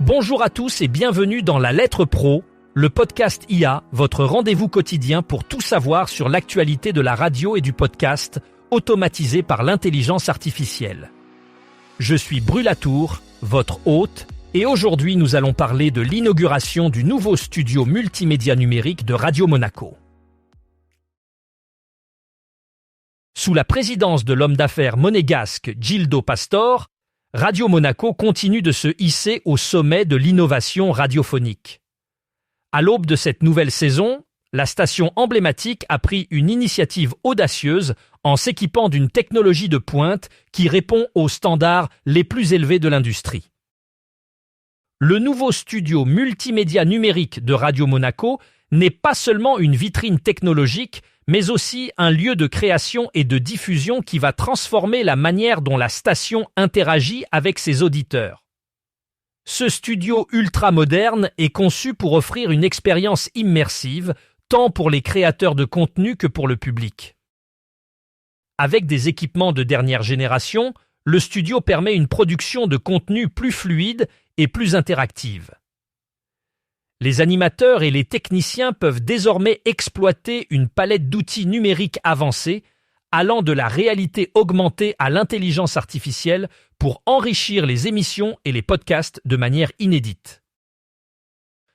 Bonjour à tous et bienvenue dans La Lettre Pro, le podcast IA, votre rendez-vous quotidien pour tout savoir sur l'actualité de la radio et du podcast, automatisé par l'intelligence artificielle. Je suis Brulatour, votre hôte, et aujourd'hui nous allons parler de l'inauguration du nouveau studio multimédia numérique de Radio Monaco. Sous la présidence de l'homme d'affaires monégasque Gildo Pastor, Radio Monaco continue de se hisser au sommet de l'innovation radiophonique. À l'aube de cette nouvelle saison, la station emblématique a pris une initiative audacieuse en s'équipant d'une technologie de pointe qui répond aux standards les plus élevés de l'industrie. Le nouveau studio multimédia numérique de Radio Monaco n'est pas seulement une vitrine technologique, mais aussi un lieu de création et de diffusion qui va transformer la manière dont la station interagit avec ses auditeurs. Ce studio ultra-moderne est conçu pour offrir une expérience immersive, tant pour les créateurs de contenu que pour le public. Avec des équipements de dernière génération, le studio permet une production de contenu plus fluide et plus interactive. Les animateurs et les techniciens peuvent désormais exploiter une palette d'outils numériques avancés, allant de la réalité augmentée à l'intelligence artificielle pour enrichir les émissions et les podcasts de manière inédite.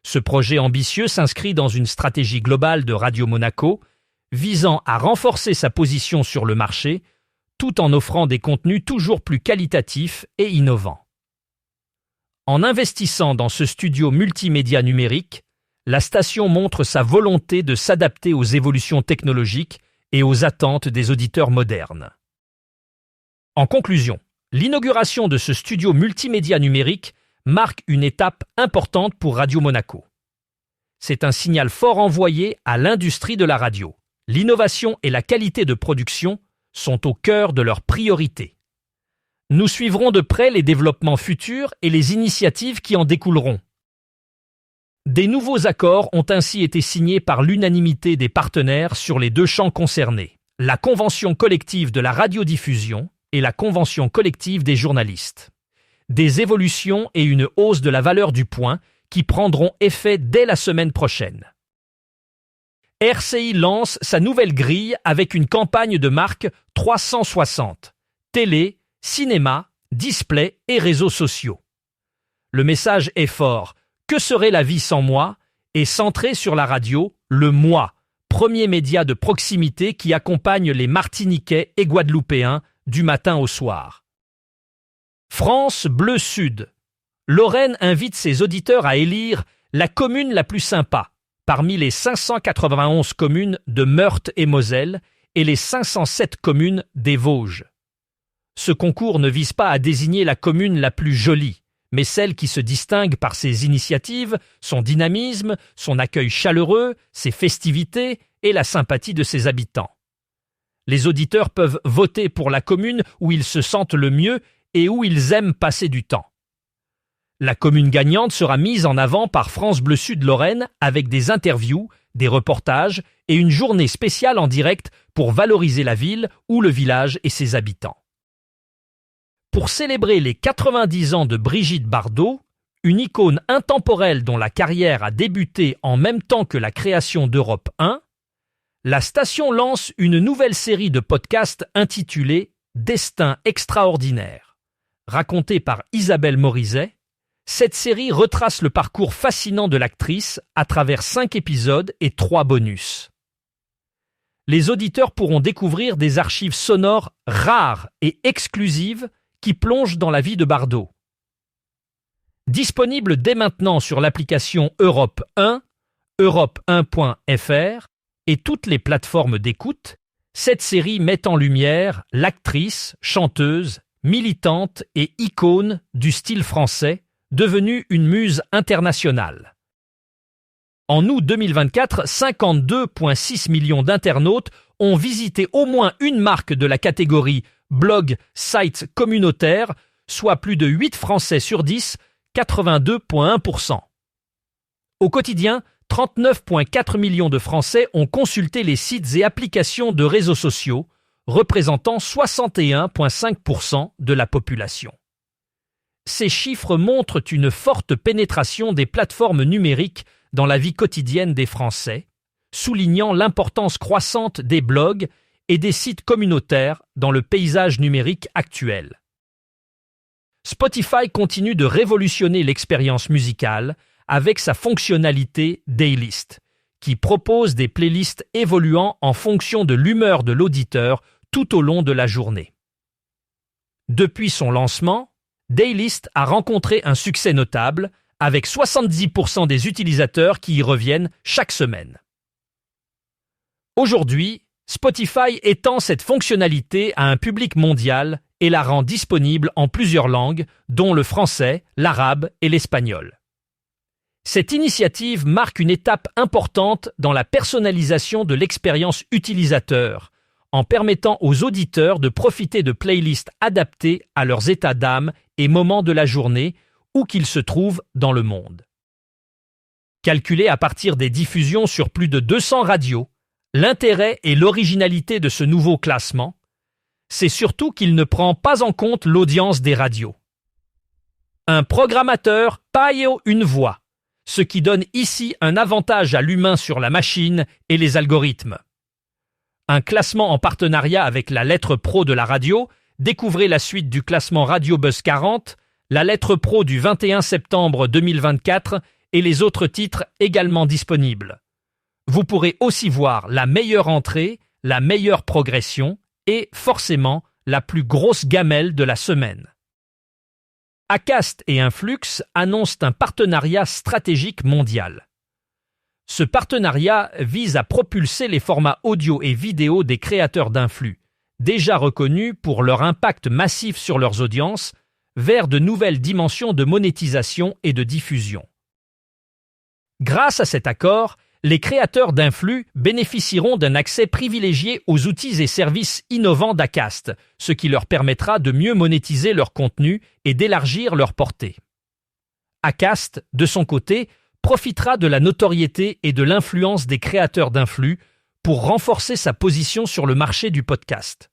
Ce projet ambitieux s'inscrit dans une stratégie globale de Radio Monaco, visant à renforcer sa position sur le marché, tout en offrant des contenus toujours plus qualitatifs et innovants. En investissant dans ce studio multimédia numérique, la station montre sa volonté de s'adapter aux évolutions technologiques et aux attentes des auditeurs modernes. En conclusion, l'inauguration de ce studio multimédia numérique marque une étape importante pour Radio Monaco. C'est un signal fort envoyé à l'industrie de la radio. L'innovation et la qualité de production sont au cœur de leurs priorités. Nous suivrons de près les développements futurs et les initiatives qui en découleront. Des nouveaux accords ont ainsi été signés par l'unanimité des partenaires sur les deux champs concernés, la convention collective de la radiodiffusion et la convention collective des journalistes. Des évolutions et une hausse de la valeur du point qui prendront effet dès la semaine prochaine. RCI lance sa nouvelle grille avec une campagne de marque 360, télé, cinéma, display et réseaux sociaux. Le message est fort. Que serait la vie sans moi? Et centré sur la radio, le moi, premier média de proximité qui accompagne les Martiniquais et Guadeloupéens du matin au soir. France Bleu Sud. Lorraine invite ses auditeurs à élire la commune la plus sympa parmi les 591 communes de Meurthe et Moselle et les 507 communes des Vosges. Ce concours ne vise pas à désigner la commune la plus jolie, mais celle qui se distingue par ses initiatives, son dynamisme, son accueil chaleureux, ses festivités et la sympathie de ses habitants. Les auditeurs peuvent voter pour la commune où ils se sentent le mieux et où ils aiment passer du temps. La commune gagnante sera mise en avant par France Bleu Sud Lorraine avec des interviews, des reportages et une journée spéciale en direct pour valoriser la ville ou le village et ses habitants. Pour célébrer les 90 ans de Brigitte Bardot, une icône intemporelle dont la carrière a débuté en même temps que la création d'Europe 1, la station lance une nouvelle série de podcasts intitulée « Destin extraordinaire ». Racontée par Isabelle Morizet, cette série retrace le parcours fascinant de l'actrice à travers 5 épisodes et 3 bonus. Les auditeurs pourront découvrir des archives sonores rares et exclusives qui plonge dans la vie de Bardot. Disponible dès maintenant sur l'application Europe 1, europe1.fr et toutes les plateformes d'écoute, cette série met en lumière l'actrice, chanteuse, militante et icône du style français, devenue une muse internationale. En août 2024, 52,6 millions d'internautes ont visité au moins une marque de la catégorie blog, site communautaire, soit plus de 8 Français sur 10, 82,1%. Au quotidien, 39,4 millions de Français ont consulté les sites et applications de réseaux sociaux, représentant 61,5% de la population. ces chiffres montrent une forte pénétration des plateformes numériques dans la vie quotidienne des Français, soulignant l'importance croissante des blogs et des sites communautaires dans le paysage numérique actuel. Spotify continue de révolutionner l'expérience musicale avec sa fonctionnalité Daylist, qui propose des playlists évoluant en fonction de l'humeur de l'auditeur tout au long de la journée. Depuis son lancement, Daylist a rencontré un succès notable, avec 70% des utilisateurs qui y reviennent chaque semaine. Aujourd'hui, Spotify étend cette fonctionnalité à un public mondial et la rend disponible en plusieurs langues, dont le français, l'arabe et l'espagnol. Cette initiative marque une étape importante dans la personnalisation de l'expérience utilisateur, en permettant aux auditeurs de profiter de playlists adaptées à leurs états d'âme et moments de la journée, où qu'ils se trouvent dans le monde. Calculé à partir des diffusions sur plus de 200 radios, l'intérêt et l'originalité de ce nouveau classement, c'est surtout qu'il ne prend pas en compte l'audience des radios. Un programmateur paille une voix, ce qui donne ici un avantage à l'humain sur la machine et les algorithmes. Un classement en partenariat avec la lettre pro de la radio, découvrez la suite du classement Radio Buzz 40, la lettre pro du 21 septembre 2024 et les autres titres également disponibles. Vous pourrez aussi voir la meilleure entrée, la meilleure progression et, forcément, la plus grosse gamelle de la semaine. Acast et Influx annoncent un partenariat stratégique mondial. Ce partenariat vise à propulser les formats audio et vidéo des créateurs d'influx, déjà reconnus pour leur impact massif sur leurs audiences, vers de nouvelles dimensions de monétisation et de diffusion. Grâce à cet accord, les créateurs d'influx bénéficieront d'un accès privilégié aux outils et services innovants d'Acast, ce qui leur permettra de mieux monétiser leur contenu et d'élargir leur portée. Acast, de son côté, profitera de la notoriété et de l'influence des créateurs d'influx pour renforcer sa position sur le marché du podcast.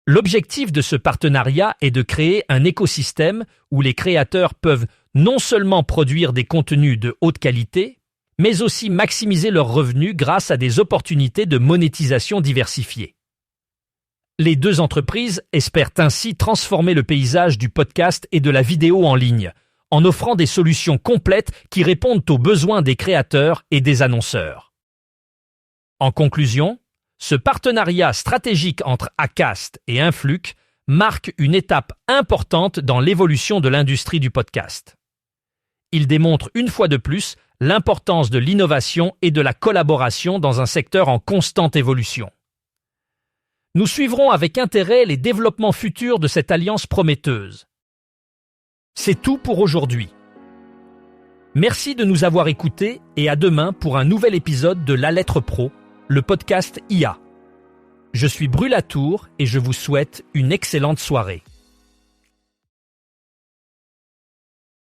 L'objectif de ce partenariat est de créer un écosystème où les créateurs peuvent non seulement produire des contenus de haute qualité, mais aussi maximiser leurs revenus grâce à des opportunités de monétisation diversifiées. Les deux entreprises espèrent ainsi transformer le paysage du podcast et de la vidéo en ligne, en offrant des solutions complètes qui répondent aux besoins des créateurs et des annonceurs. En conclusion, ce partenariat stratégique entre Acast et Influx marque une étape importante dans l'évolution de l'industrie du podcast. Il démontre une fois de plus l'importance de l'innovation et de la collaboration dans un secteur en constante évolution. Nous suivrons avec intérêt les développements futurs de cette alliance prometteuse. C'est tout pour aujourd'hui. Merci de nous avoir écoutés et à demain pour un nouvel épisode de La Lettre Pro, le podcast IA. Je suis Brulatour et je vous souhaite une excellente soirée.